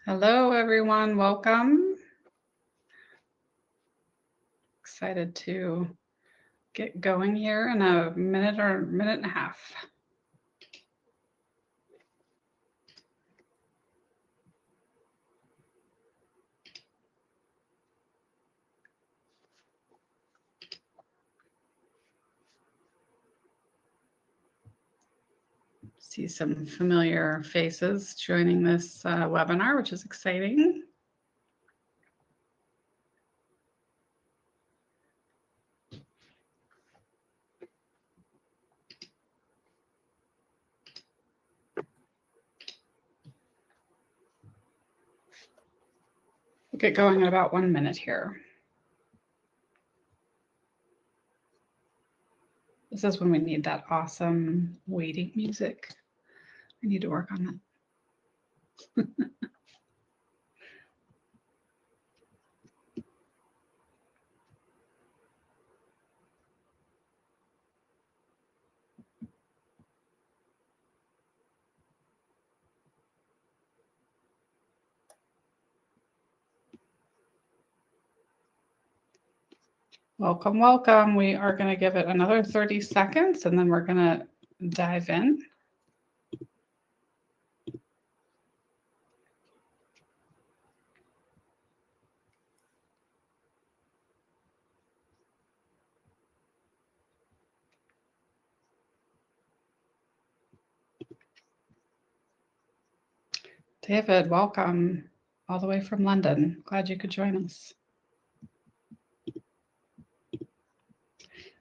Hello, everyone. Welcome. Excited to get going here in a minute or minute and a half. See some familiar faces joining this webinar, which is exciting. We'll get going in about 1 minute here. This is when we need that awesome waiting music. I need to work on that. Welcome, welcome. We are going to give it another 30 seconds and then we're going to dive in. David, welcome all the way from London. Glad you could join us.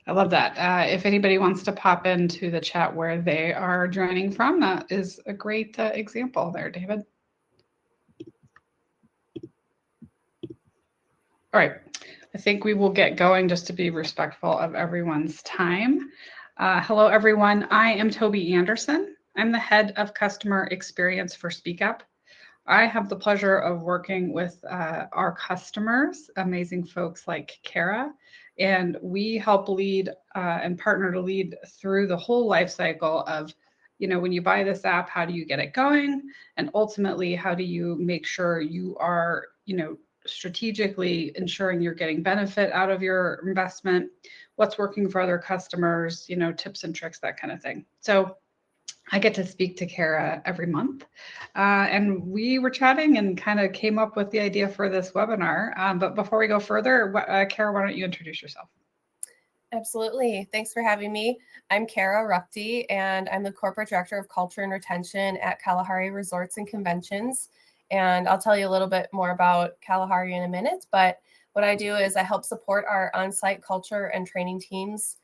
I love that. If anybody wants to pop into the chat where they are joining from, that is a great example there, David. All right, I think we will get going just to be respectful of everyone's time. Hello, everyone. I am Toby Anderson. I'm the head of customer experience for Speak I have the pleasure of working with our customers, amazing folks like Kara, and we help lead and partner to lead through the whole life cycle of, when you buy this app, how do you get it going? And ultimately, how do you make sure you are, strategically ensuring you're getting benefit out of your investment? What's working for other customers, tips and tricks, that kind of thing. So I get to speak to Kara every month. And we were chatting and kind of came up with the idea for this webinar. But before we go further, Kara, why don't you introduce yourself? Absolutely. Thanks for having me. I'm Kara Ruckty, and I'm the Corporate Director of Culture and Retention at Kalahari Resorts and Conventions. And I'll tell you a little bit more about Kalahari in a minute. But what I do is I help support our on-site culture and training teams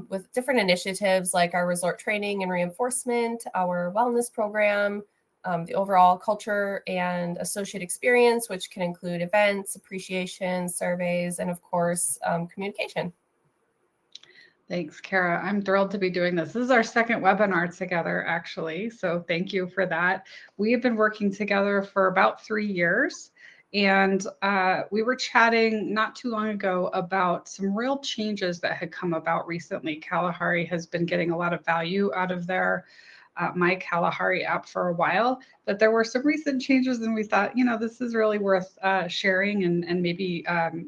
with different initiatives like our resort training and reinforcement, our wellness program, the overall culture and associate experience, which can include events, appreciation, surveys, and of course, communication. Thanks, Kara. I'm thrilled to be doing this. This is our second webinar together, actually. So thank you for that. We have been working together for about 3 years. And we were chatting not too long ago about some real changes that had come about recently. Kalahari has been getting a lot of value out of their My Kalahari app for a while, but there were some recent changes and we thought, this is really worth sharing and maybe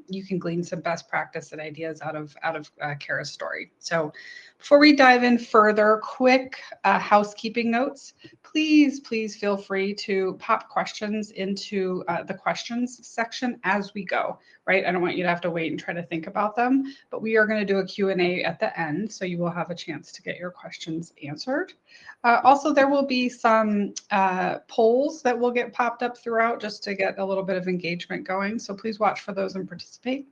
you can glean some best practice and ideas out of Kara's story. So before we dive in further, quick housekeeping notes. Please feel free to pop questions into the questions section as we go, right? I don't want you to have to wait and try to think about them, but we are going to do a Q&A at the end, so you will have a chance to get your questions answered. Also, there will be some polls that will get popped up throughout just to get a little bit of engagement going, so please watch for those and participate.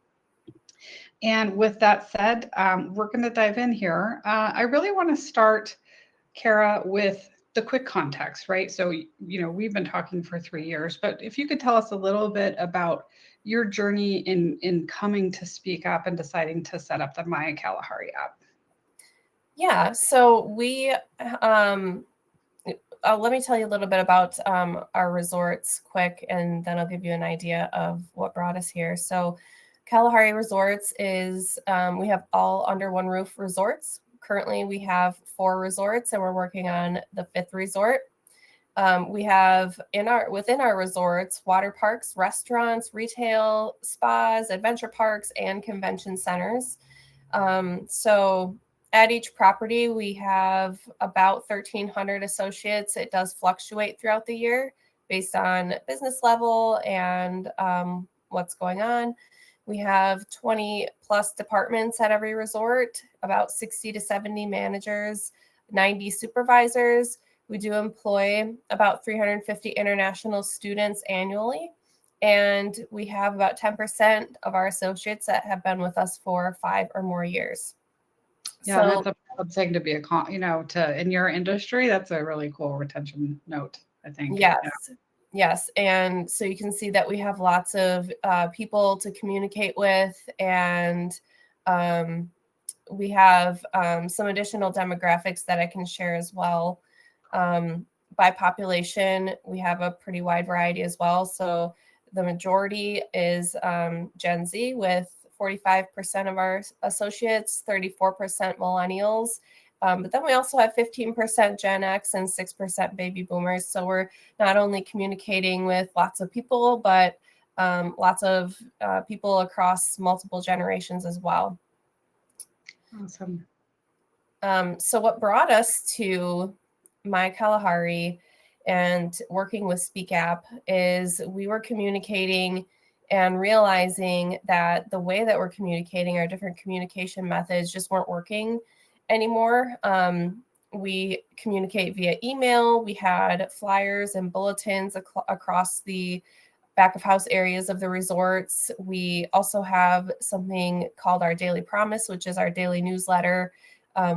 And with that said, we're going to dive in here. I really want to start, Kara, with the quick context, right? So, we've been talking for 3 years, but if you could tell us a little bit about your journey in coming to Speak Up and deciding to set up the My Kalahari app. Yeah, so we, let me tell you a little bit about our resorts quick, and then I'll give you an idea of what brought us here. So Kalahari Resorts is, we have all under one roof resorts. Currently, we have 4 resorts, and we're working on the 5th resort. We have within our resorts, water parks, restaurants, retail, spas, adventure parks, and convention centers. So at each property, we have about 1,300 associates. It does fluctuate throughout the year based on business level and what's going on. We have 20 plus departments at every resort, about 60 to 70 managers, 90 supervisors. We do employ about 350 international students annually. And we have about 10% of our associates that have been with us for 5 or more years. Yeah, so, that's a proud thing to be in your industry. That's a really cool retention note, I think. Yes. Yeah. Yes. And so you can see that we have lots of people to communicate with, and we have some additional demographics that I can share as well. By population, we have a pretty wide variety as well. So the majority is Gen Z, with 45% of our associates, 34% millennials. But then we also have 15% Gen X and 6% baby boomers. So we're not only communicating with lots of people, but lots of people across multiple generations as well. Awesome. So what brought us to My Kalahari and working with Speak is we were communicating and realizing that the way that we're communicating, our different communication methods just weren't working anymore. We communicate via email. We had flyers and bulletins across the back of house areas of the resorts. We also have something called our Daily Promise, which is our daily newsletter,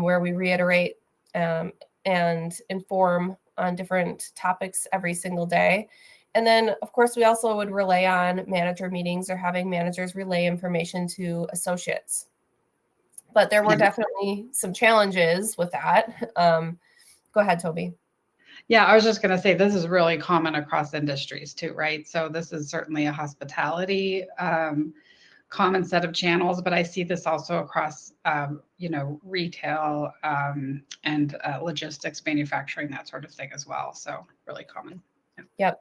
where we reiterate and inform on different topics every single day. And then, of course, we also would relay on manager meetings or having managers relay information to associates. But there were definitely some challenges with that. Go ahead, Toby. Yeah, I was just going to say, this is really common across industries too, right? So this is certainly a hospitality common set of channels, but I see this also across, retail and logistics, manufacturing, that sort of thing as well. So really common. Yeah.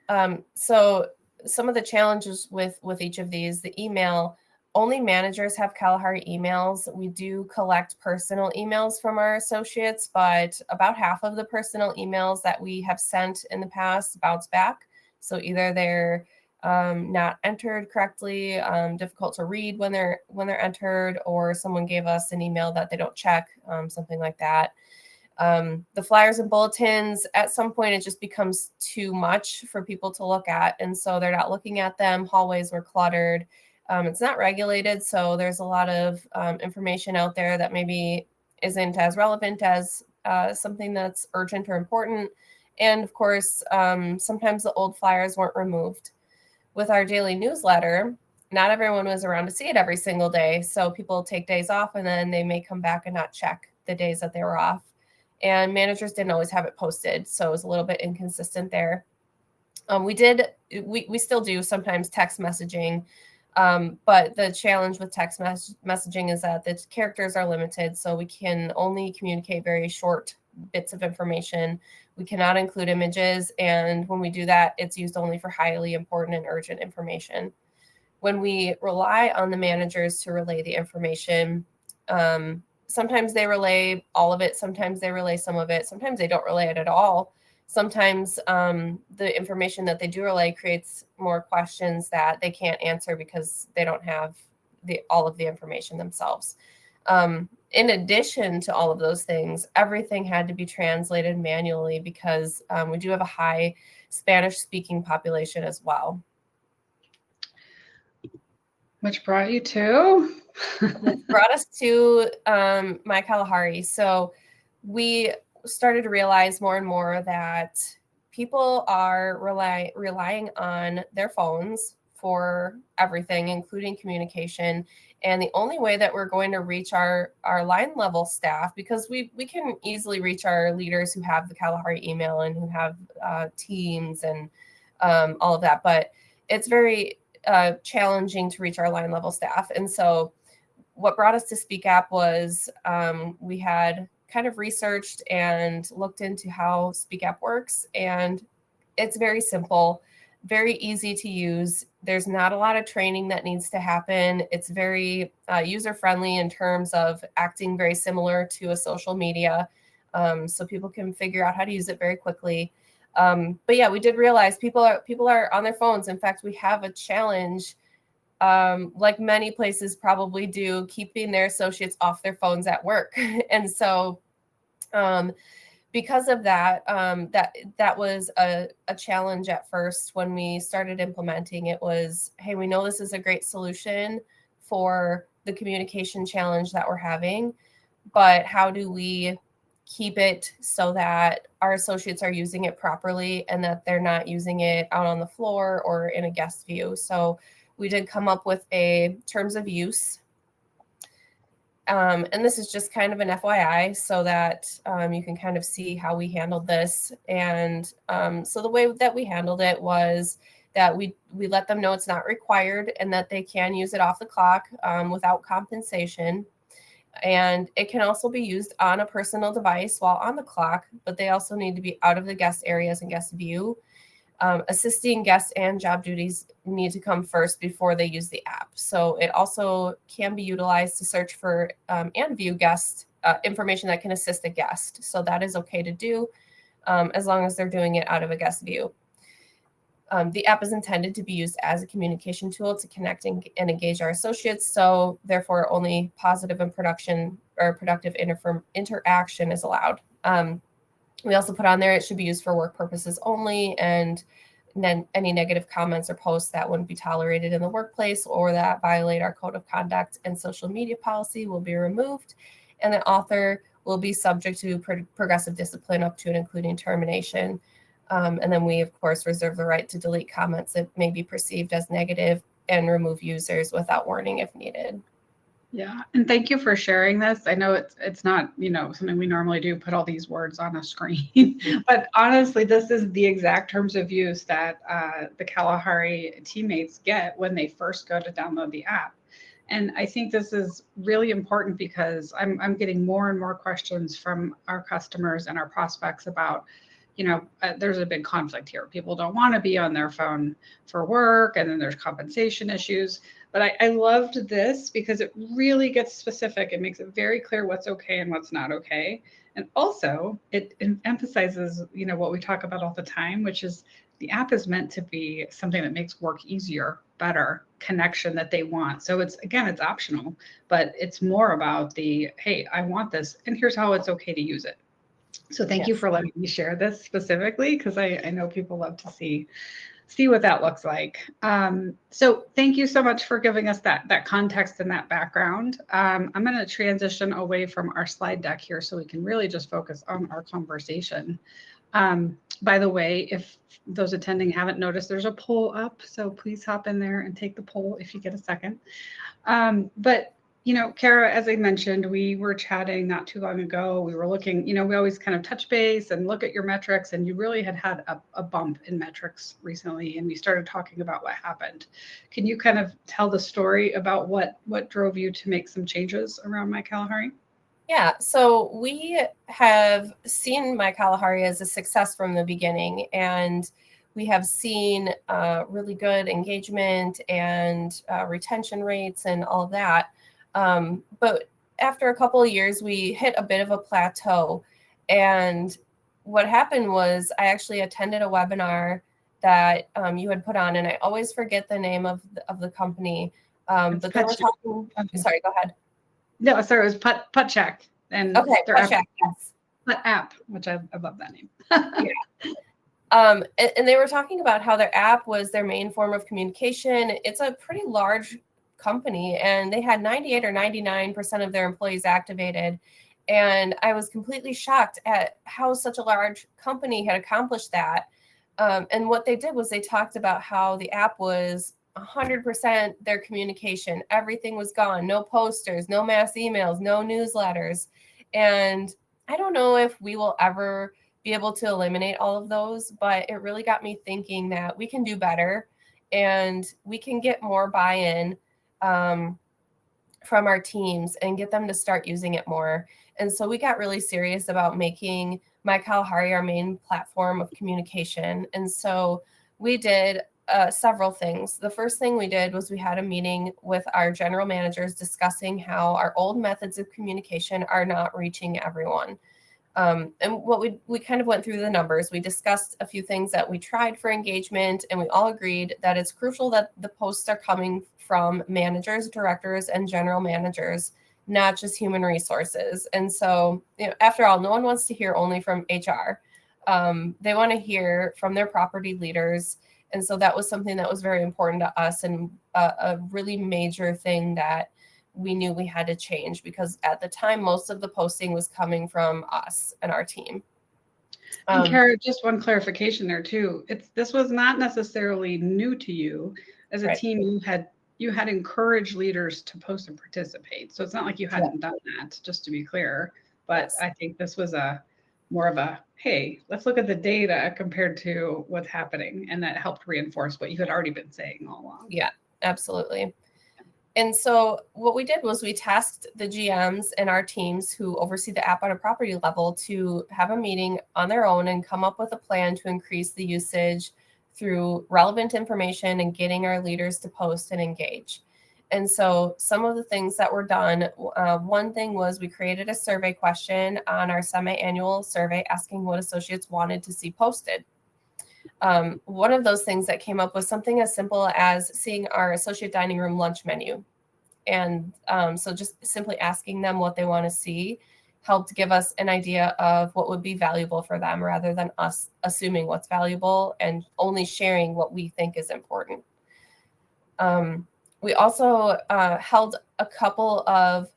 Yep. So some of the challenges with each of these, the email, only managers have Kalahari emails. We do collect personal emails from our associates, but about half of the personal emails that we have sent in the past bounce back. So either they're not entered correctly, difficult to read when they're entered, or someone gave us an email that they don't check, something like that. The flyers and bulletins, at some point, it just becomes too much for people to look at. And so they're not looking at them. Hallways were cluttered. It's not regulated. So there's a lot of information out there that maybe isn't as relevant as something that's urgent or important. And of course, sometimes the old flyers weren't removed. With our daily newsletter, not everyone was around to see it every single day. So people take days off and then they may come back and not check the days that they were off. And managers didn't always have it posted. So it was a little bit inconsistent there. We still do sometimes text messaging. But the challenge with text messaging is that the characters are limited. So we can only communicate very short bits of information. We cannot include images. And when we do that, it's used only for highly important and urgent information. When we rely on the managers to relay the information, sometimes they relay all of it. Sometimes they relay some of it. Sometimes they don't relay it at all. Sometimes the information that they do relay creates more questions that they can't answer because they don't have all of the information themselves. In addition to all of those things, everything had to be translated manually because we do have a high Spanish-speaking population as well. Which brought you to? Which brought us to My Kalahari. So we started to realize more and more that people are relying on their phones for everything, including communication. And the only way that we're going to reach our line level staff, because we can easily reach our leaders who have the Kalahari email and who have teams and all of that, but it's very challenging to reach our line level staff. And so what brought us to Speak was we had kind of researched and looked into how Speak works, and it's very simple, very easy to use. There's not a lot of training that needs to happen. It's very user-friendly in terms of acting very similar to a social media, so people can figure out how to use it very quickly. But yeah, we did realize people are on their phones. In fact, we have a challenge, like many places probably do, keeping their associates off their phones at work. And so because of that, that was a challenge at first when we started implementing it. Was, hey, we know this is a great solution for the communication challenge that we're having, but how do we keep it so that our associates are using it properly and that they're not using it out on the floor or in a guest view? So we did come up with a terms of use. And this is just kind of an FYI so that you can kind of see how we handled this. And so the way that we handled it was that we let them know it's not required and that they can use it off the clock without compensation. And it can also be used on a personal device while on the clock, but they also need to be out of the guest areas and guest view. Assisting guests and job duties need to come first before they use the app. So it also can be utilized to search for and view guest information that can assist a guest. So that is okay to do as long as they're doing it out of a guest view. The app is intended to be used as a communication tool to connect and engage our associates. So therefore, only positive and productive interaction is allowed. We also put on there it should be used for work purposes only, and then any negative comments or posts that wouldn't be tolerated in the workplace or that violate our code of conduct and social media policy will be removed, and the author will be subject to progressive discipline up to and including termination. And then we, of course, reserve the right to delete comments that may be perceived as negative and remove users without warning if needed. Yeah, and thank you for sharing this. I know it's not, something we normally do, put all these words on a screen, but honestly, this is the exact terms of use that the Kalahari teammates get when they first go to download the app. And I think this is really important because I'm getting more and more questions from our customers and our prospects about, there's a big conflict here. People don't want to be on their phone for work, and then there's compensation issues. But I loved this because it really gets specific. It makes it very clear what's okay and what's not okay. And also it emphasizes, what we talk about all the time, which is the app is meant to be something that makes work easier, better, connection that they want. So it's optional, but it's more about the, hey, I want this, and here's how it's okay to use it. So thank you for letting me share this specifically, because I know people love to see what that looks like. So thank you so much for giving us that context and that background. I'm going to transition away from our slide deck here so we can really just focus on our conversation. By the way, if those attending haven't noticed, there's a poll up, so please hop in there and take the poll if you get a second. But Kara, as I mentioned, we were chatting not too long ago. We were looking, we always kind of touch base and look at your metrics, and you really had a bump in metrics recently, and we started talking about what happened. Can you kind of tell the story about what drove you to make some changes around My Kalahari? Yeah, so we have seen My Kalahari as a success from the beginning, and we have seen really good engagement and retention rates and all of that. But after a couple of years, we hit a bit of a plateau. And what happened was I actually attended a webinar that you had put on, and I always forget the name of the company. But they were talking. Sorry, go ahead. No, sorry, it was Putt Check. And okay, Putt Check, yes. Putt app, which I love that name. Yeah. And they were talking about how their app was their main form of communication. It's a pretty large company, and they had 98 or 99% of their employees activated. And I was completely shocked at how such a large company had accomplished that. And what they did was they talked about how the app was 100% their communication. Everything was gone. No posters, no mass emails, no newsletters. And I don't know if we will ever be able to eliminate all of those, but it really got me thinking that we can do better and we can get more buy-in from our teams and get them to start using it more. And so we got really serious about making My Kalahari our main platform of communication. And so we did several things. The first thing we did was we had a meeting with our general managers discussing how our old methods of communication are not reaching everyone. And what we kind of went through the numbers. We discussed a few things that we tried for engagement, and we all agreed that it's crucial that the posts are coming from managers, directors, and general managers, not just human resources. And so, after all, no one wants to hear only from HR. They want to hear from their property leaders. And so that was something that was very important to us, and a really major thing that we knew we had to change, because at the time, most of the posting was coming from us and our team. And Kara, just one clarification there too. This was not necessarily new to you. As a team, you had encouraged leaders to post and participate. So it's not like you hadn't done that, just to be clear. But I think this was more of a, hey, let's look at the data compared to what's happening. And that helped reinforce what you had already been saying all along. Yeah, absolutely. And so what we did was we tasked the GMs and our teams who oversee the app on a property level to have a meeting on their own and come up with a plan to increase the usage through relevant information and getting our leaders to post and engage. And so some of the things that were done, one thing was we created a survey question on our semi-annual survey asking what associates wanted to see posted. One of those things that came up was something as simple as seeing our associate dining room lunch menu. And so just simply asking them what they want to see helped give us an idea of what would be valuable for them, rather than us assuming what's valuable and only sharing what we think is important. We also held a couple of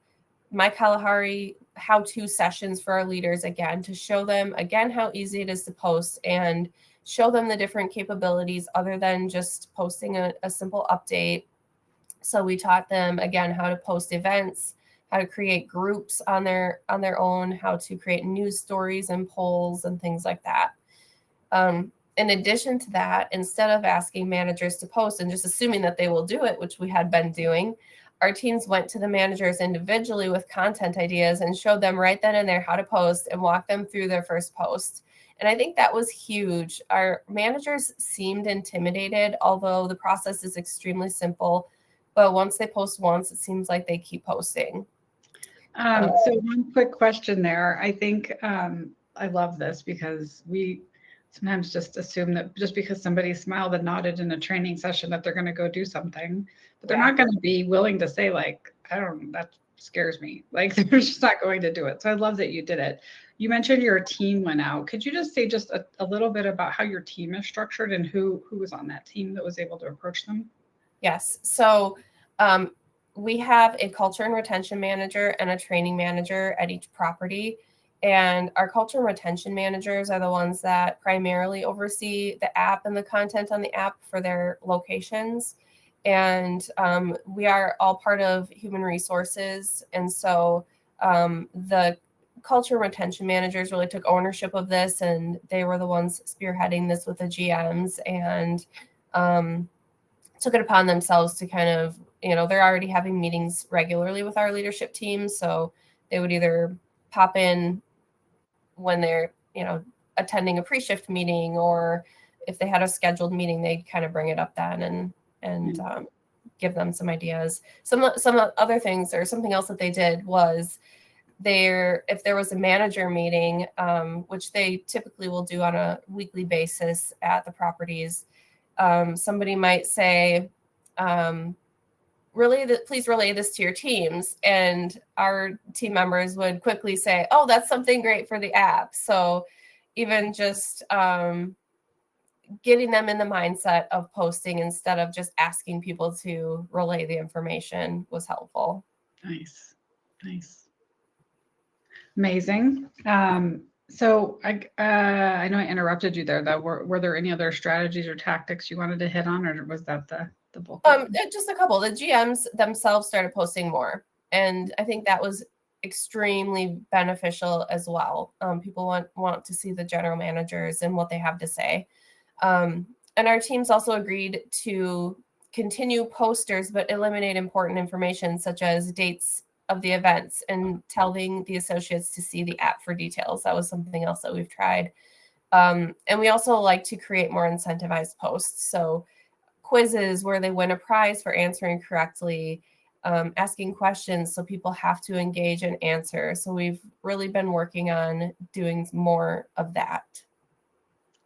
My Kalahari how-to sessions for our leaders, again, to show them, again, how easy it is to post and show them the different capabilities other than just posting a simple update. So we taught them, again, how to post events, how to create groups on their own, how to create news stories and polls and things like that. In addition to that, instead of asking managers to post and just assuming that they will do it, which we had been doing, our teams went to the managers individually with content ideas and showed them right then and there how to post and walk them through their first post. And I think that was huge. Our managers seemed intimidated, although the process is extremely simple. But once they post once, it seems like they keep posting. So one quick question there. I think I love this because we sometimes just assume that just because somebody smiled and nodded in a training session that they're going to go do something, but they're not going to be willing to say like, I don't, that scares me. Like they're just not going to do it. So I love that you did it. You mentioned your team went out. Could you just say just a little bit about how your team is structured and who was on that team that was able to approach them? Yes. So we have a culture and retention manager and a training manager at each property. And our culture and retention managers are the ones that primarily oversee the app and the content on the app for their locations. And we are all part of human resources. And so the culture and retention managers really took ownership of this, and they were the ones spearheading this with the GMs, and took it upon themselves to kind of, they're already having meetings regularly with our leadership team. So they would either pop in when they're, attending a pre-shift meeting, or if they had a scheduled meeting, they'd kind of bring it up then and give them some ideas. Some other things, or something else that they did was if there was a manager meeting, which they typically will do on a weekly basis at the properties, somebody might say, please relay this to your teams. And our team members would quickly say, oh, that's something great for the app. So even just getting them in the mindset of posting instead of just asking people to relay the information was helpful. Nice. Amazing. So I know I interrupted you there, though. Were there any other strategies or tactics you wanted to hit on, or was that the bulk? Just a couple. The GMs themselves started posting more, and I think that was extremely beneficial as well. People want to see the general managers and what they have to say. And our teams also agreed to continue posters, but eliminate important information such as dates of the events and telling the associates to see the app for details. That was something else that we've tried. And we also like to create more incentivized posts. So quizzes where they win a prize for answering correctly, asking questions so people have to engage and answer. So we've really been working on doing more of that.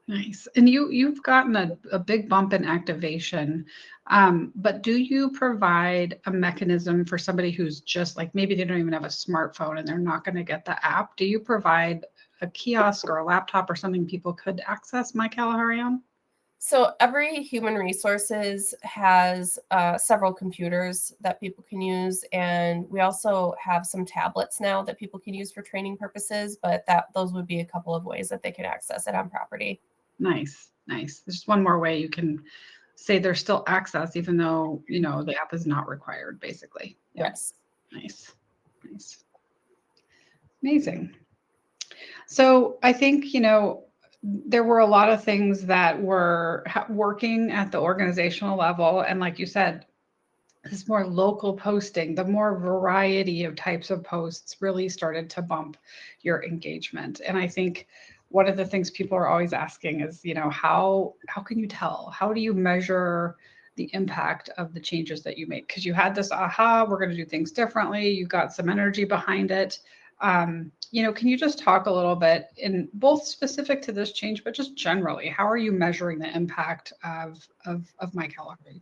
Nice. And you've gotten a big bump in activation, but do you provide a mechanism for somebody who's just like, maybe they don't even have a smartphone and they're not going to get the app? Do you provide a kiosk or a laptop or something people could access My Kalahari on? So every human resources has several computers that people can use. And we also have some tablets now that people can use for training purposes, but those would be a couple of ways that they can access it on property. Nice, nice. There's one more way you can say there's still access, even though, the app is not required, basically. Yep. Yes. Nice, nice. Amazing. So I think, there were a lot of things that were working at the organizational level. And like you said, this more local posting, the more variety of types of posts really started to bump your engagement. And I think one of the things people are always asking is, how can you tell? How do you measure the impact of the changes that you make? Because you had this aha, we're going to do things differently. You got some energy behind it. Can you just talk a little bit in both specific to this change, but just generally, how are you measuring the impact of My Kalahari?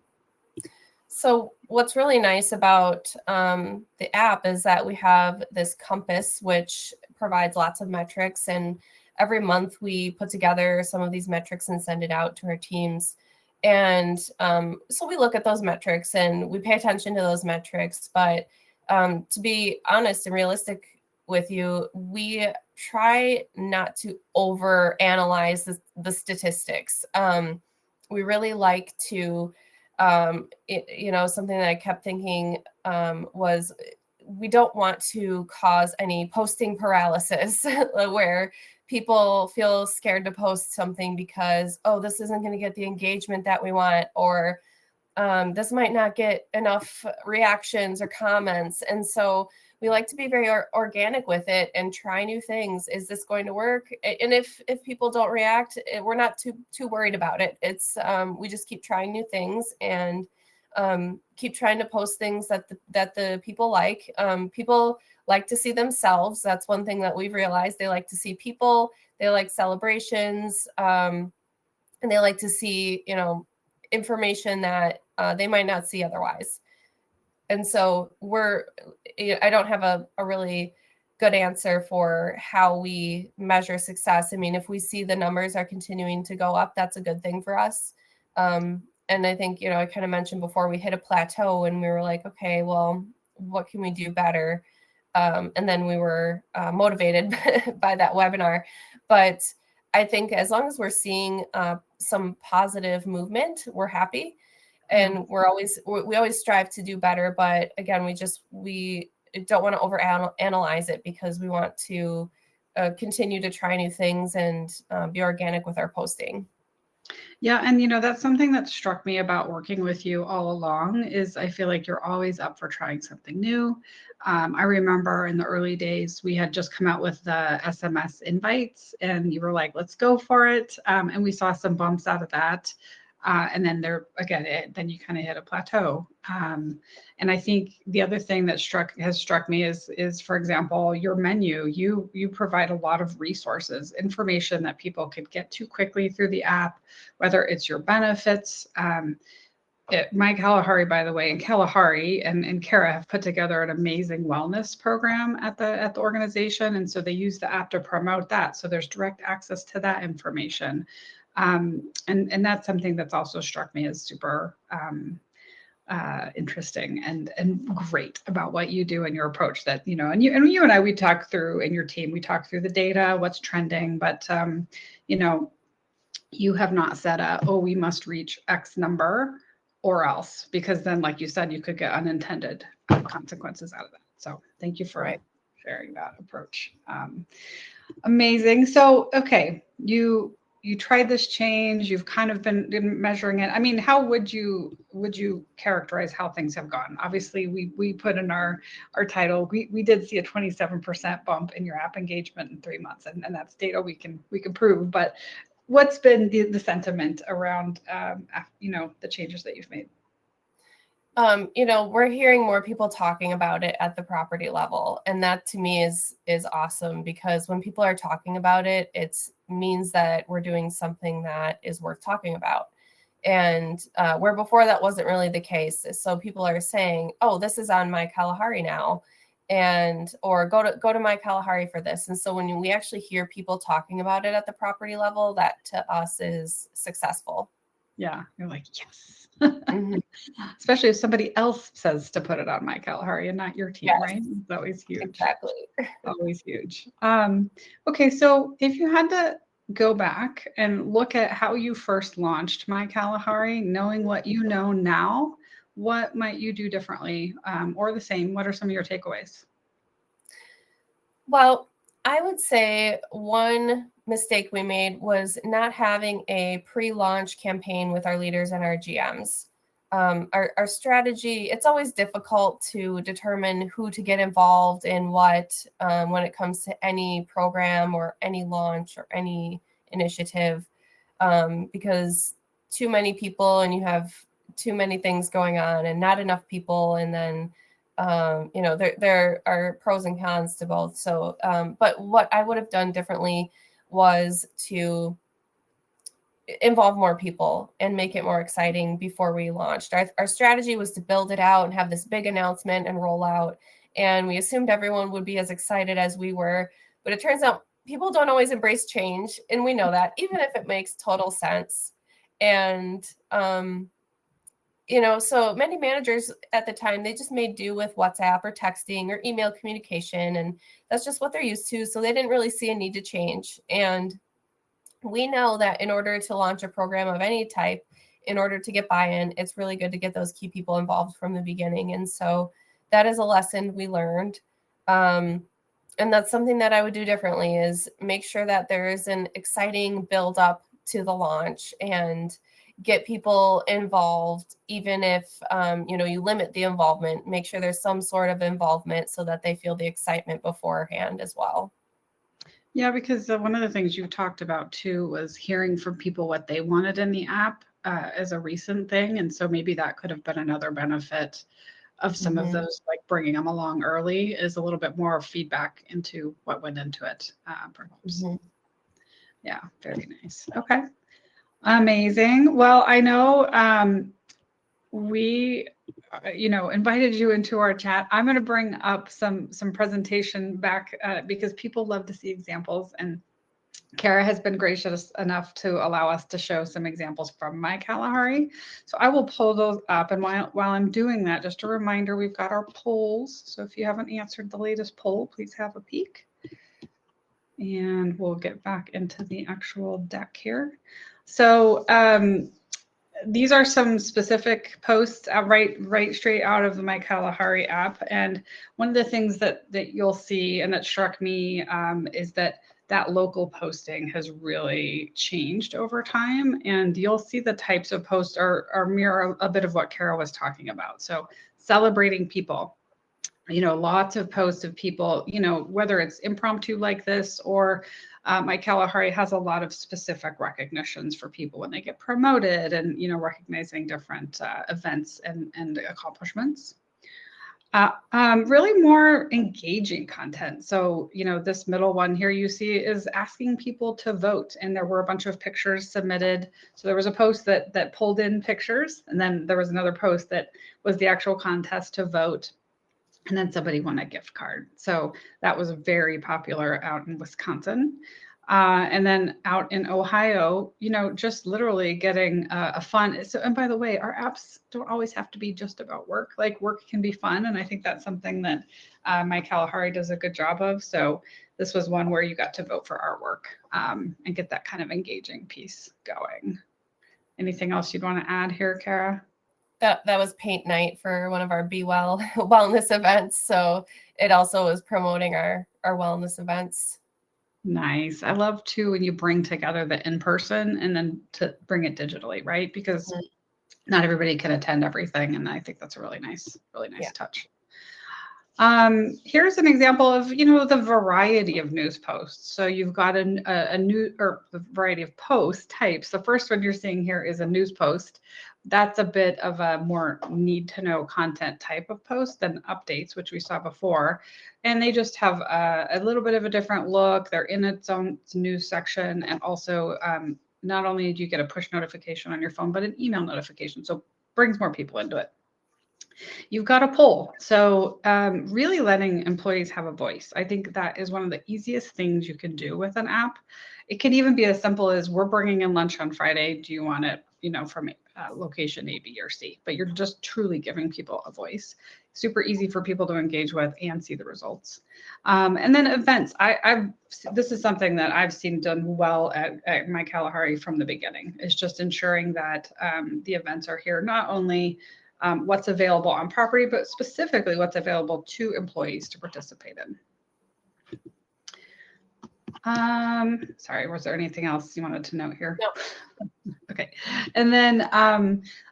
So what's really nice about the app is that we have this compass, which provides lots of metrics. And every month we put together some of these metrics and send it out to our teams. And so we look at those metrics and we pay attention to those metrics. But to be honest and realistic with you, we try not to over analyze the statistics. We really like to, something that I kept thinking was we don't want to cause any posting paralysis where people feel scared to post something because, this isn't going to get the engagement that we want, or this might not get enough reactions or comments. And so we like to be very organic with it and try new things. Is this going to work? And if people don't react, we're not too worried about it. It's we just keep trying new things and keep trying to post things that the people like. People like to see themselves. That's one thing that we've realized. They like to see people. They like celebrations, and they like to see information that they might not see otherwise. And so I don't have a really good answer for how we measure success. I mean, if we see the numbers are continuing to go up, that's a good thing for us. And I think, I kind of mentioned before, we hit a plateau and we were like, okay, well, what can we do better? And then we were motivated by that webinar. But I think as long as we're seeing some positive movement, we're happy. And we always strive to do better. But again, we don't want to over analyze it because we want to continue to try new things and be organic with our posting. Yeah. And, that's something that struck me about working with you all along is I feel like you're always up for trying something new. I remember in the early days, we had just come out with the SMS invites and you were like, let's go for it. And we saw some bumps out of that. And then then you kind of hit a plateau. And I think the other thing that has struck me is, for example, your menu. You provide a lot of resources, information that people could get to quickly through the app, whether it's your benefits. My Kalahari, by the way, and Kalahari and Kara have put together an amazing wellness program at the organization, and so they use the app to promote that. So there's direct access to that information. And that's something that's also struck me as super interesting and great about what you do and your approach that, and you and I, we talk through, and your team, we talk through the data, what's trending, but, you have not said, we must reach X number or else, because then, like you said, you could get unintended consequences out of that. So thank you for sharing that approach. Amazing. So, okay, you you tried this change, you've kind of been measuring it. I mean, how would you characterize how things have gone? Obviously, we put in our title, we did see a 27% bump in your app engagement in 3 months, and that's data we can prove. But what's been the sentiment around the changes that you've made? We're hearing more people talking about it at the property level. And that to me is awesome, because when people are talking about it, it means that we're doing something that is worth talking about. And where before that wasn't really the case. So people are saying, oh, this is on my Kalahari now, or go to my Kalahari for this. And so when we actually hear people talking about it at the property level, that to us is successful. Yeah, you're like, yes. Mm-hmm. Especially if somebody else says to put it on my Kalahari and not your team, yes. Right? It's always huge. Exactly. Always huge. Okay, so if you had to go back and look at how you first launched my Kalahari, knowing what you know now, what might you do differently or the same? What are some of your takeaways? Well, I would say one mistake we made was not having a pre-launch campaign with our leaders and our GMs. Our strategy, it's always difficult to determine who to get involved in what when it comes to any program or any launch or any initiative, because too many people and you have too many things going on and not enough people, and then there are pros and cons to both. So, but what I would have done differently was to involve more people and make it more exciting before we launched. Our strategy was to build it out and have this big announcement and roll out. And we assumed everyone would be as excited as we were. But it turns out people don't always embrace change. And we know that, even if it makes total sense. And, so many managers at the time, they just made do with WhatsApp or texting or email communication. And that's just what they're used to. So they didn't really see a need to change. And we know that in order to launch a program of any type, in order to get buy-in, it's really good to get those key people involved from the beginning. And so that is a lesson we learned. And that's something that I would do differently, is make sure that there is an exciting build up to the launch and get people involved. Even if, you limit the involvement, make sure there's some sort of involvement so that they feel the excitement beforehand as well. Yeah, because one of the things you talked about too was hearing from people what they wanted in the app as a recent thing. And so maybe that could have been another benefit of some of those, like bringing them along early, is a little bit more feedback into what went into it, perhaps. Yeah, very nice. Okay, amazing. Well, I know we invited you into our chat. I'm going to bring up some presentation back because people love to see examples, and Kara has been gracious enough to allow us to show some examples from my Kalahari. So I will pull those up, and while I'm doing that, just a reminder, we've got our polls. So if you haven't answered the latest poll, please have a peek. And we'll get back into the actual deck here. So these are some specific posts right straight out of the My Kalahari app. And one of the things that you'll see, and that struck me, is that local posting has really changed over time. And you'll see the types of posts are mirror a bit of what Kara was talking about. So celebrating people, lots of posts of people, whether it's impromptu like this or my Kalahari has a lot of specific recognitions for people when they get promoted, and recognizing different events and accomplishments. Really more engaging content. So this middle one here you see is asking people to vote, and there were a bunch of pictures submitted. So there was a post that pulled in pictures, and then there was another post that was the actual contest to vote. And then somebody won a gift card. So that was very popular out in Wisconsin. And then out in Ohio, just literally getting a fun. So, and by the way, our apps don't always have to be just about work. Like, work can be fun. And I think that's something that my Kalahari does a good job of. So this was one where you got to vote for artwork and get that kind of engaging piece going. Anything else you'd want to add here, Kara? That was paint night for one of our Be Well wellness events. So it also was promoting our wellness events. Nice. I love too when you bring together the in-person and then to bring it digitally, right? Because Mhm. not everybody can attend everything, and I think that's a really nice Yeah. touch. Here's an example of, the variety of news posts. So you've got a new or the variety of post types. The first one you're seeing here is a news post. That's a bit of a more need to know content type of post than updates, which we saw before. And they just have a little bit of a different look. They're in its own news section. And also, not only do you get a push notification on your phone, but an email notification. So brings more people into it. You've got a poll. So really letting employees have a voice. I think that is one of the easiest things you can do with an app. It can even be as simple as we're bringing in lunch on Friday. Do you want it, from location A, B, or C? But you're just truly giving people a voice. Super easy for people to engage with and see the results. And then events. This is something that I've seen done well at my Kalahari from the beginning. Is just ensuring that the events are here not only what's available on property, but specifically what's available to employees to participate in. Sorry, was there anything else you wanted to note here? No. Okay. And then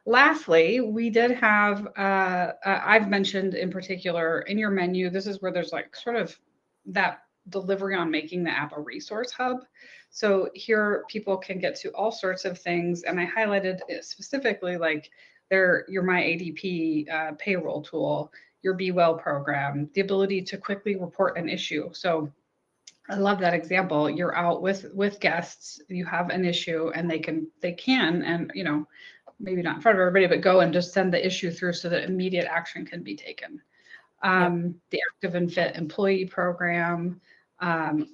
lastly, we did have, I've mentioned in particular in your menu, this is where there's like sort of that delivery on making the app a resource hub. So here people can get to all sorts of things. And I highlighted it specifically like your My ADP payroll tool, your Be Well program, the ability to quickly report an issue. So I love that example. You're out with guests, you have an issue, and they can and maybe not in front of everybody, but go and just send the issue through so that immediate action can be taken. The active and fit employee program,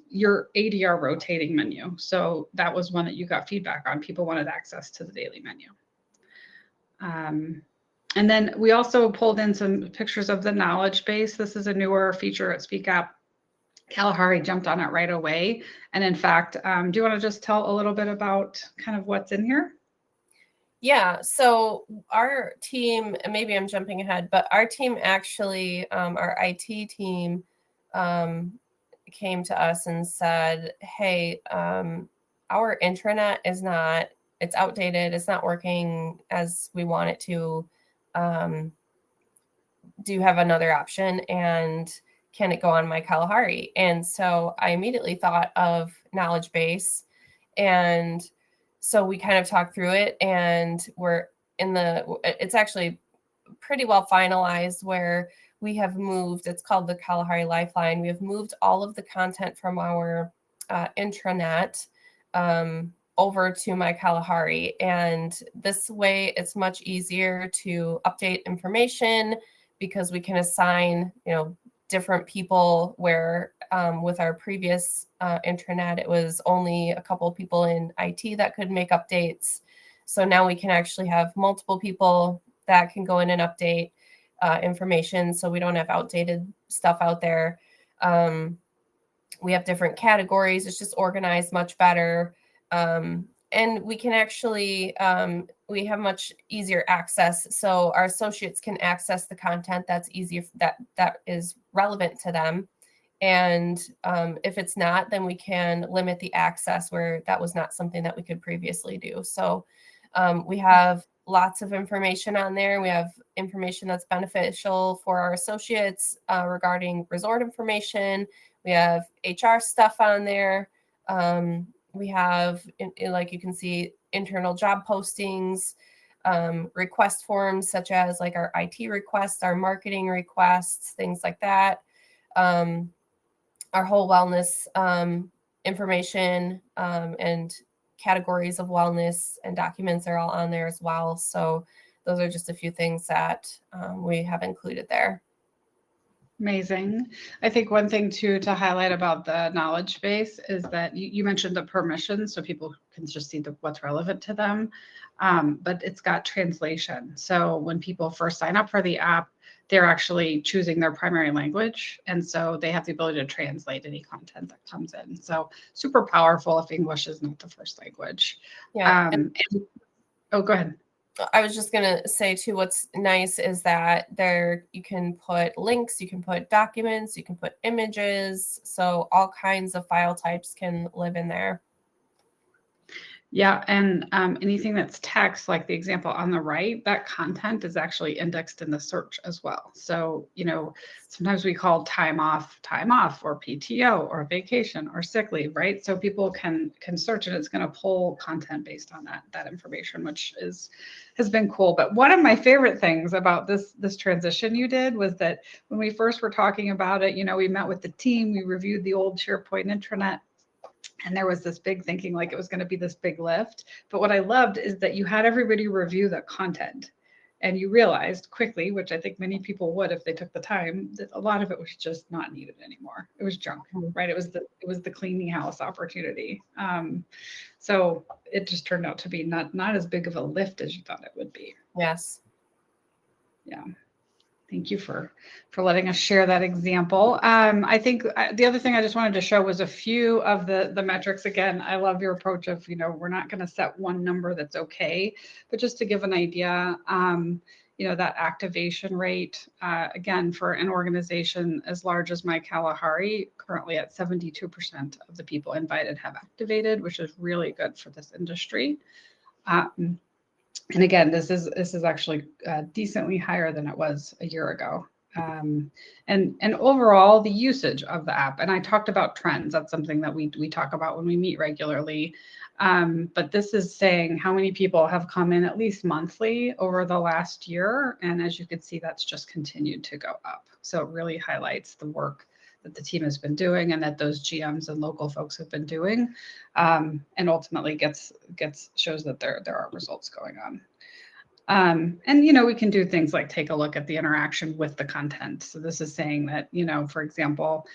your ADR rotating menu. So that was one that you got feedback on. People wanted access to the daily menu. And then we also pulled in some pictures of the knowledge base. This is a newer feature at Speak Kalahari jumped on it right away. And in fact, do you want to just tell a little bit about kind of what's in here? Yeah, so our team, and maybe I'm jumping ahead, but our team actually, our IT team came to us and said, hey, our intranet it's outdated, it's not working as we want it to. Do you have another option? And can it go on my Kalahari? And so I immediately thought of knowledge base. And so we kind of talked through it, and it's actually pretty well finalized where we have moved, it's called the Kalahari Lifeline. We have moved all of the content from our intranet over to my Kalahari. And this way it's much easier to update information because we can assign, different people where with our previous intranet, it was only a couple of people in IT that could make updates. So now we can actually have multiple people that can go in and update information so we don't have outdated stuff out there. We have different categories. It's just organized much better. And we can actually, we have much easier access. So our associates can access the content that's easier, that is relevant to them. And if it's not, then we can limit the access where that was not something that we could previously do. So we have lots of information on there. We have information that's beneficial for our associates regarding resort information. We have HR stuff on there. We have, like you can see, internal job postings, request forms such as like our IT requests, our marketing requests, things like that. Our whole wellness information and categories of wellness and documents are all on there as well. So those are just a few things that we have included there. Amazing. I think one thing too to highlight about the knowledge base is that you mentioned the permissions, so people can just see what's relevant to them. But it's got translation. So when people first sign up for the app, they're actually choosing their primary language. And so they have the ability to translate any content that comes in. So super powerful if English is not the first language. Yeah. Oh, go ahead. I was just going to say too, what's nice is that there you can put links, you can put documents, you can put images. So all kinds of file types can live in there. Yeah, and anything that's text, like the example on the right, that content is actually indexed in the search as well. So, sometimes we call time off, or PTO, or vacation, or sick leave, right? So people can search, and it's going to pull content based on that information, which has been cool. But one of my favorite things about this transition you did was that when we first were talking about it, we met with the team, we reviewed the old SharePoint intranet. And there was this big thinking like it was going to be this big lift. But what I loved is that you had everybody review the content, and you realized quickly, which I think many people would if they took the time, that a lot of it was just not needed anymore. It was junk, right? It was the cleaning house opportunity. So it just turned out to be not as big of a lift as you thought it would be. Yes. Yeah. Thank you for letting us share that example. I think the other thing I just wanted to show was a few of the metrics. Again, I love your approach of, we're not going to set one number that's okay, but just to give an idea, that activation rate, again, for an organization as large as my Kalahari, currently at 72% of the people invited have activated, which is really good for this industry. And again, this is actually decently higher than it was a year ago. And overall, the usage of the app, and I talked about trends. That's something that we talk about when we meet regularly. But this is saying how many people have come in at least monthly over the last year. And as you can see, that's just continued to go up. So it really highlights the work that the team has been doing and that those GMs and local folks have been doing, and ultimately shows that there are results going on. And we can do things like take a look at the interaction with the content. So this is saying that, for example,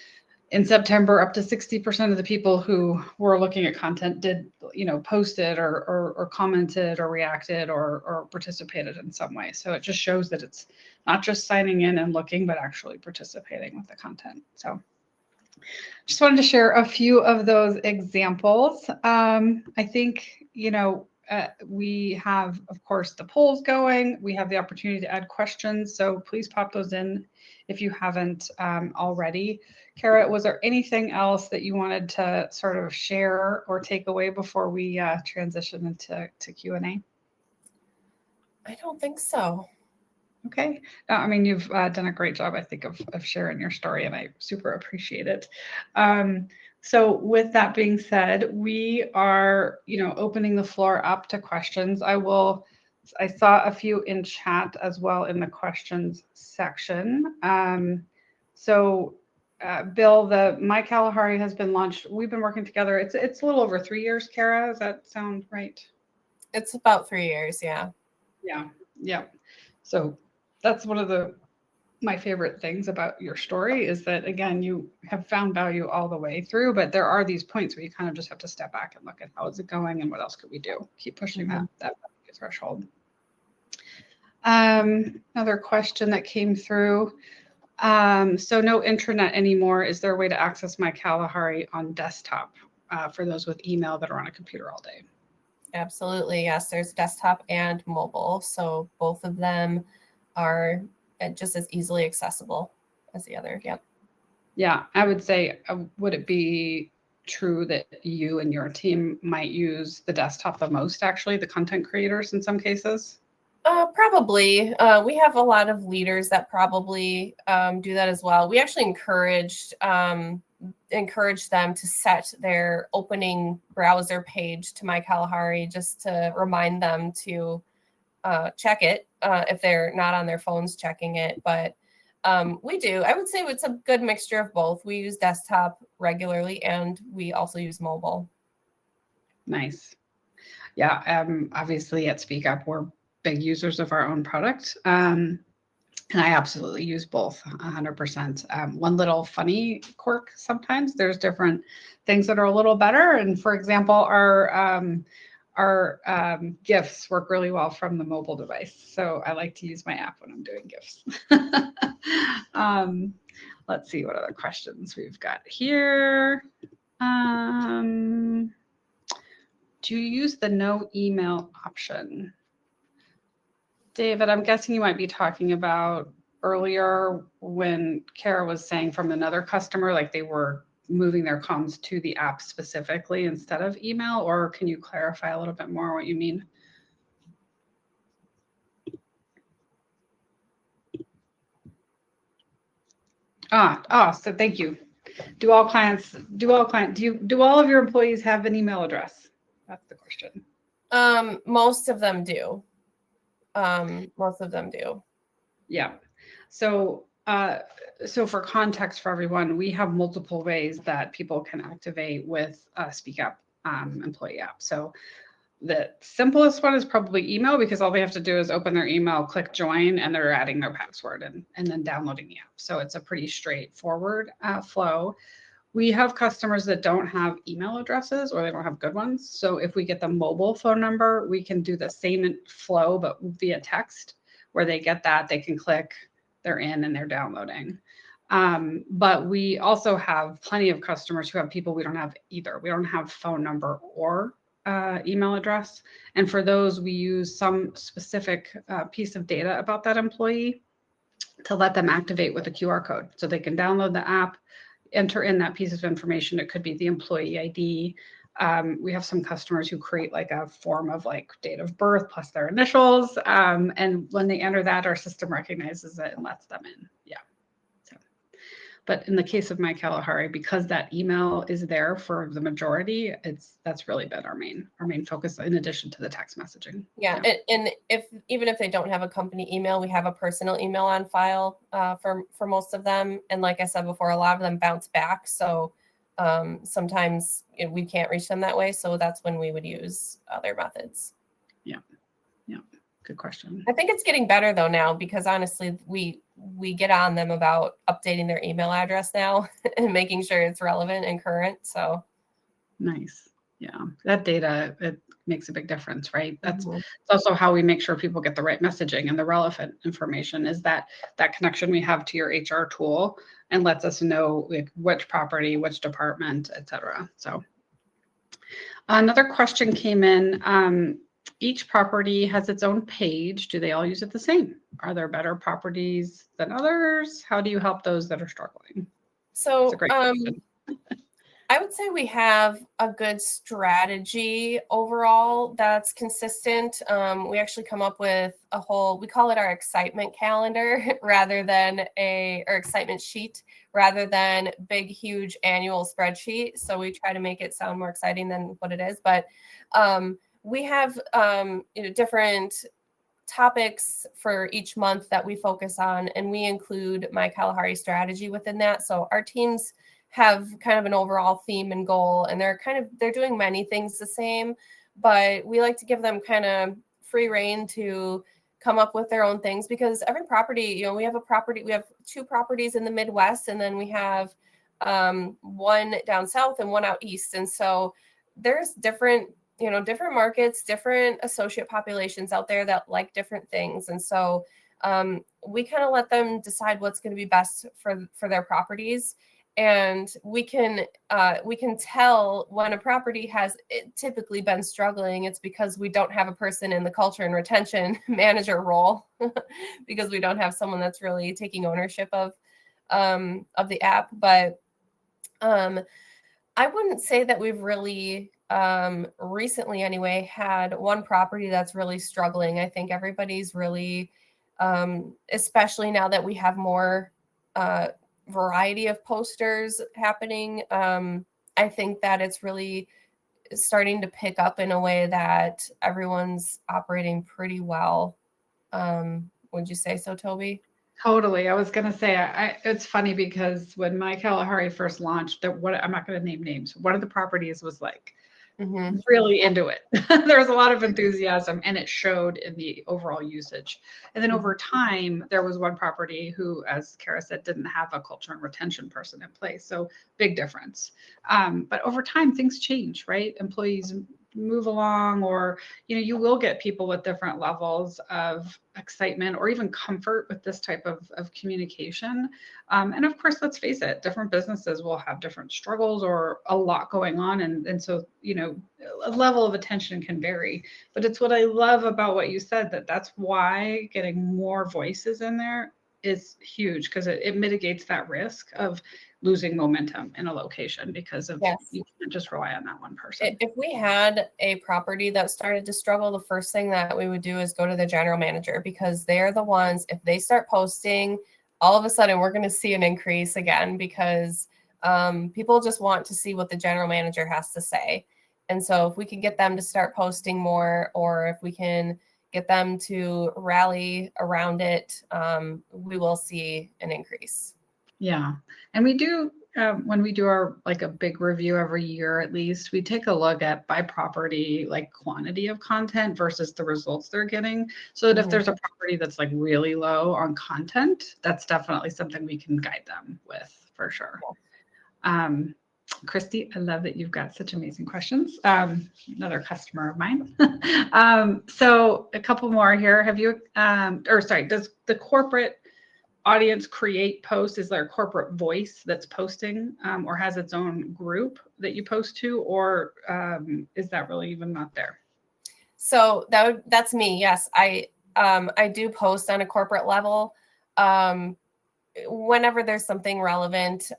in September, up to 60% of the people who were looking at content did, posted or commented or reacted or participated in some way. So it just shows that it's not just signing in and looking, but actually participating with the content. So just wanted to share a few of those examples. I think, we have, of course, the polls going. We have the opportunity to add questions. So please pop those in if you haven't already. Kara, was there anything else that you wanted to sort of share or take away before we transition into Q&A? I don't think so. Okay. I mean, you've done a great job, I think, of sharing your story, and I super appreciate it. So with that being said, we are, opening the floor up to questions. I saw a few in chat as well in the questions section. So Bill, My Kalahari has been launched. We've been working together. It's a little over 3 years, Kara. Does that sound right? It's about 3 years, yeah. Yeah. So that's one of my favorite things about your story is that, again, you have found value all the way through, but there are these points where you kind of just have to step back and look at how is it going and what else could we do? Keep pushing that threshold. Another question that came through. So no intranet anymore. Is there a way to access My Kalahari on desktop for those with email that are on a computer all day? Absolutely, yes. There's desktop and mobile. So both of them are just as easily accessible as the other. Yep. Yeah, I would say, would it be true that you and your team might use the desktop the most, actually, the content creators in some cases? Probably. We have a lot of leaders that probably do that as well. We actually encourage them to set their opening browser page to My Kalahari just to remind them to check it if they're not on their phones checking it. But we do. I would say it's a good mixture of both. We use desktop regularly, and we also use mobile. Nice. Yeah. Obviously, at Speak Up, we're big users of our own product. And I absolutely use both 100%. One little funny quirk, sometimes there's different things that are a little better. And for example, our GIFs work really well from the mobile device. So I like to use my app when I'm doing GIFs. Let's see what other questions we've got here. Do you use the no email option? David, I'm guessing you might be talking about earlier when Kara was saying from another customer, like they were moving their comms to the app specifically instead of email, or can you clarify a little bit more what you mean? So thank you. Do all of your employees have an email address? That's the question. Most of them do. Most of them do. Yeah. So for context for everyone, we have multiple ways that people can activate with Speakup employee app. So the simplest one is probably email, because all they have to do is open their email, click join, and they're adding their password and then downloading the app. So it's a pretty straightforward flow. We have customers that don't have email addresses or they don't have good ones. So if we get the mobile phone number, we can do the same flow, but via text, where they get that, they can click, they're in, and they're downloading. But we also have plenty of customers who have people we don't have either. We don't have phone number or email address. And for those, we use some specific piece of data about that employee to let them activate with a QR code. So they can download the app, enter in that piece of information. It could be the employee ID. We have some customers who create like a form of like date of birth plus their initials. And when they enter that, our system recognizes it and lets them in. Yeah. So, but in the case of my Kalahari, because that email is there for the majority, that's really been our main focus, in addition to the text messaging. Yeah. And even if they don't have a company email, we have a personal email on file for most of them. And like I said before, a lot of them bounce back. So sometimes we can't reach them that way. So that's when we would use other methods. Yeah. Yeah. Good question. I think it's getting better though now, because honestly, we get on them about updating their email address now and making sure it's relevant and current. So nice. Yeah. That data, it makes a big difference, right? That's also how we make sure people get the right messaging and the relevant information, is that connection we have to your HR tool and lets us know like which property, which department, et cetera. So another question came in. Each property has its own page. Do they all use it the same? Are there better properties than others? How do you help those that are struggling? So That's a great question. I would say we have a good strategy overall that's consistent. We actually come up with we call it our excitement calendar or excitement sheet, rather than big, huge annual spreadsheet. So we try to make it sound more exciting than what it is. But we have different topics for each month that we focus on, and we include my Kalahari strategy within that. So our teams have kind of an overall theme and goal, and they're doing many things the same, but we like to give them kind of free rein to come up with their own things, because every property, we have 2 properties in the Midwest, and then we have one down south and one out east. And so there's different markets, different associate populations out there that like different things. And so we kind of let them decide what's going to be best for their properties. And we can tell when a property has typically been struggling. It's because we don't have a person in the culture and retention manager role, because we don't have someone that's really taking ownership of the app. But I wouldn't say that we've really recently anyway had one property that's really struggling. I think everybody's really, especially now that we have more variety of posters happening, I think that it's really starting to pick up in a way that everyone's operating pretty well. Would you say so, Toby? Totally. I was going to say, it's funny because when my Kalahari first launched, I'm not going to name names. One of the properties was like really into it. There was a lot of enthusiasm, and it showed in the overall usage. And then over time, there was one property who, as Kara said, didn't have a culture and retention person in place. So big difference. But over time, things change, right? Employees move along, or, you will get people with different levels of excitement or even comfort with this type of communication. And of course, let's face it, different businesses will have different struggles or a lot going on. And so, a level of attention can vary. But it's what I love about what you said, that's why getting more voices in there is huge, because it mitigates that risk of losing momentum in a location because of you can't just rely on that one person. If we had a property that started to struggle, the first thing that we would do is go to the general manager, because they're the ones, if they start posting, all of a sudden we're going to see an increase again, because people just want to see what the general manager has to say. And so if we can get them to start posting more, or if we can get them to rally around it, we will see an increase. Yeah. And we do, when we do our, like a big review every year, at least, we take a look at by property, like quantity of content versus the results they're getting. So that if there's a property that's like really low on content, that's definitely something we can guide them with, for sure. Christy, I love that you've got such amazing questions. Another customer of mine. So a couple more here. Have you, does the corporate audience create posts? Is there a corporate voice that's posting, or has its own group that you post to, or is that really even not there? So that's me. Yes, I do post on a corporate level whenever there's something relevant.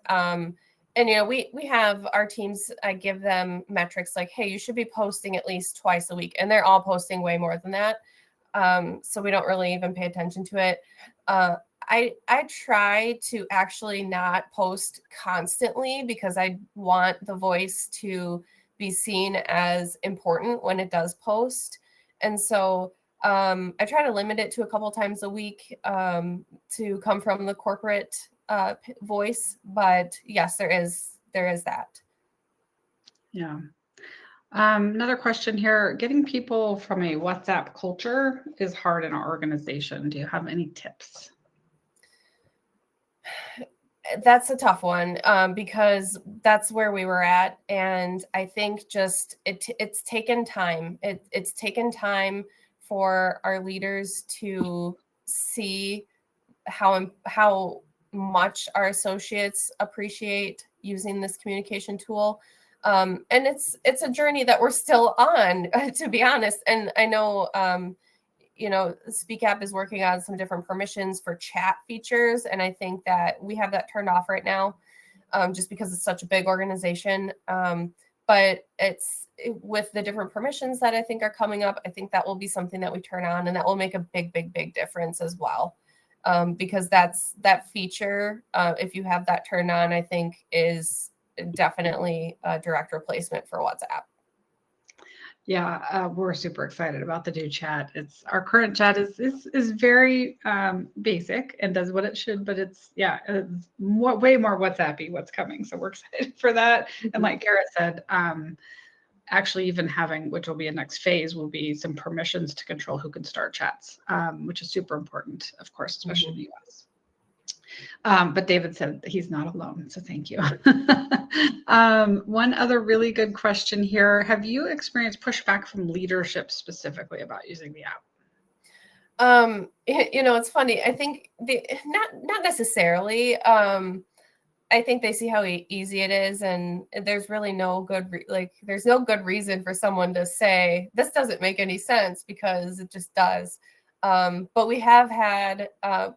And we have our teams. I give them metrics like, hey, you should be posting at least twice a week, and they're all posting way more than that. So we don't really even pay attention to it. I try to actually not post constantly, because I want the voice to be seen as important when it does post. And so I try to limit it to a couple times a week to come from the corporate voice. But yes, there is that. Yeah. Another question here. Getting people from a WhatsApp culture is hard in our organization. Do you have any tips? That's a tough one, because that's where we were at. And I think just it's taken time. It's taken time for our leaders to see how much our associates appreciate using this communication tool. And it's a journey that we're still on, to be honest. And I know, Speak is working on some different permissions for chat features. And I think that we have that turned off right now, just because it's such a big organization. But it's with the different permissions that I think are coming up, I think that will be something that we turn on, and that will make a big difference as well. Because that feature, if you have that turned on, I think is definitely a direct replacement for WhatsApp. Yeah, we're super excited about the new chat. Our current chat is very basic and does what it should, but it's way more WhatsApp-y what's coming. So we're excited for that. And like Garrett said, actually even having, which will be a next phase, will be some permissions to control who can start chats, which is super important, of course, especially in the US. But David said he's not alone, so thank you. One other really good question here. Have you experienced pushback from leadership specifically about using the app? It's funny. I think not necessarily. I think they see how easy it is, and there's really no good there's no good reason for someone to say this doesn't make any sense, because it just does. But we have had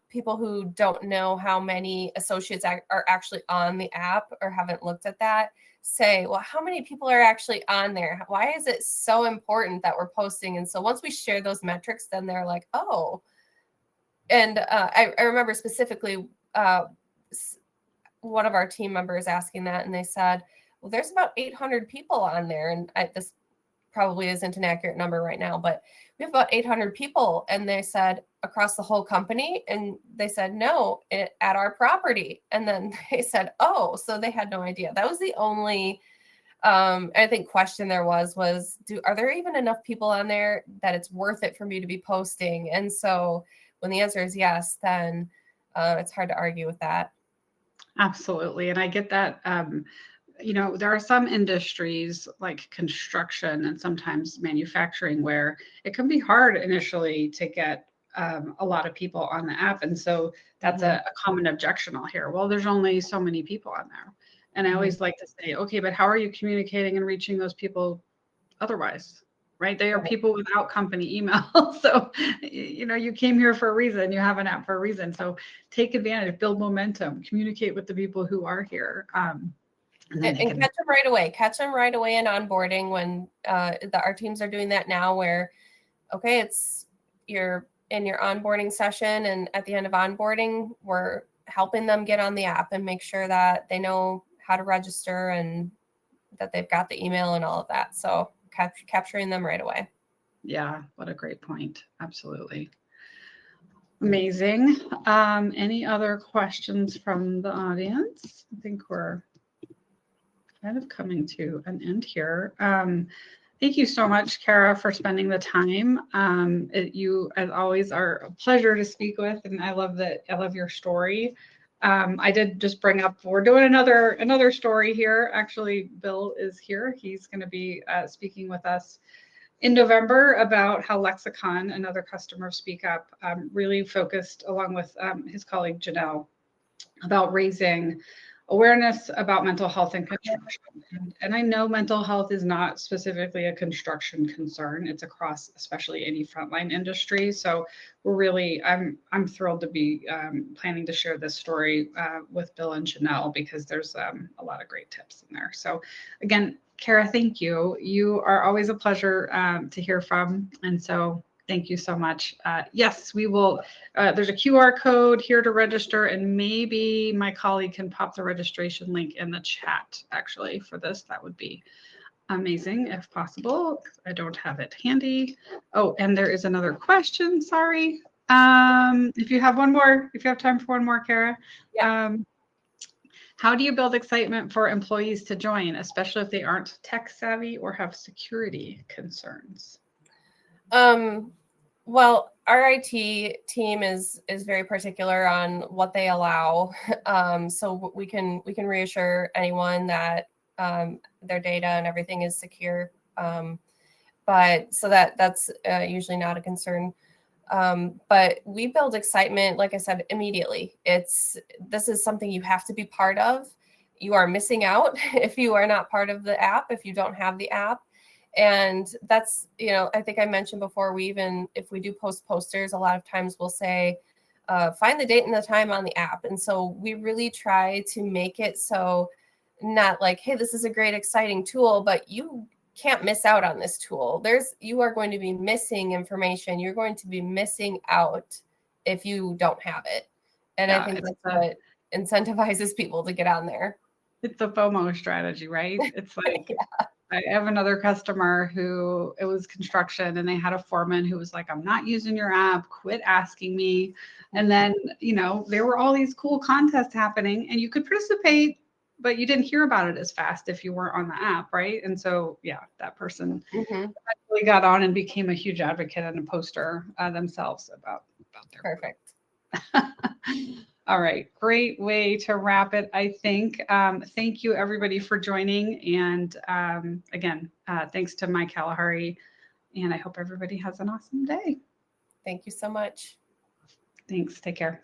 people who don't know how many associates are actually on the app or haven't looked at that say, well, how many people are actually on there? Why is it so important that we're posting? And so once we share those metrics, then they're like, oh. And I remember specifically one of our team members asking that, and they said, well, there's about 800 people on there. And this probably isn't an accurate number right now, but we have about 800 people. And they said, across the whole company? And they said, no, at our property. And then they said, oh, so they had no idea. That was the only, I think, question there was are there even enough people on there that it's worth it for me to be posting? And so when the answer is yes, then it's hard to argue with that. Absolutely. And I get that. there are some industries like construction and sometimes manufacturing where it can be hard initially to get a lot of people on the app. And so that's a common objection I'll hear. Well, there's only so many people on there. And I always like to say, okay, but how are you communicating and reaching those people otherwise? Right? They are people without company email. So, you came here for a reason. You have an app for a reason. So take advantage, build momentum, communicate with the people who are here. And catch them right away. Catch them right away in onboarding when our teams are doing that now where, okay, you're in your onboarding session, and at the end of onboarding, we're helping them get on the app and make sure that they know how to register and that they've got the email and all of that. So capturing them right away. Yeah, what a great point. Absolutely. Amazing. Any other questions from the audience? I think we're kind of coming to an end here. Thank you so much, Kara, for spending the time. You, as always, are a pleasure to speak with, and I love your story. I did just bring up, we're doing another story here. Actually, Bill is here. He's going to be speaking with us in November about how Lexicon, another customer of Speakup, really focused, along with his colleague Janelle, about raising awareness about mental health and construction. And I know mental health is not specifically a construction concern. It's across, especially any frontline industry. So I'm thrilled to be planning to share this story with Bill and Janelle, because there's a lot of great tips in there. So again, Kara, thank you. You are always a pleasure to hear from. And so thank you so much. Yes, we will. There's a QR code here to register, and maybe my colleague can pop the registration link in the chat actually for this. That would be amazing if possible. I don't have it handy. Oh, and there is another question. Sorry. If you have time for one more, Kara. Yeah. How do you build excitement for employees to join, especially if they aren't tech savvy or have security concerns? Well, our IT team is very particular on what they allow. So we can reassure anyone that their data and everything is secure. But so that's usually not a concern. But we build excitement, like I said, immediately. This is something you have to be part of. You are missing out if you are not part of the app, if you don't have the app. And that's, I think I mentioned before, if we do post posters, a lot of times we'll say, find the date and the time on the app. And so we really try to make it so not like, hey, this is a great, exciting tool, but you can't miss out on this tool. You are going to be missing information. You're going to be missing out if you don't have it. And I think that's what incentivizes people to get on there. It's a FOMO strategy, right? It's like, I have another customer who, it was construction, and they had a foreman who was like, I'm not using your app, quit asking me. And then, there were all these cool contests happening, and you could participate, but you didn't hear about it as fast if you weren't on the app, right? And so, that person actually got on and became a huge advocate and a poster themselves about their Perfect. All right, great way to wrap it, I think. Thank you, everybody, for joining. And again, thanks to my Kalahari. And I hope everybody has an awesome day. Thank you so much. Thanks. Take care.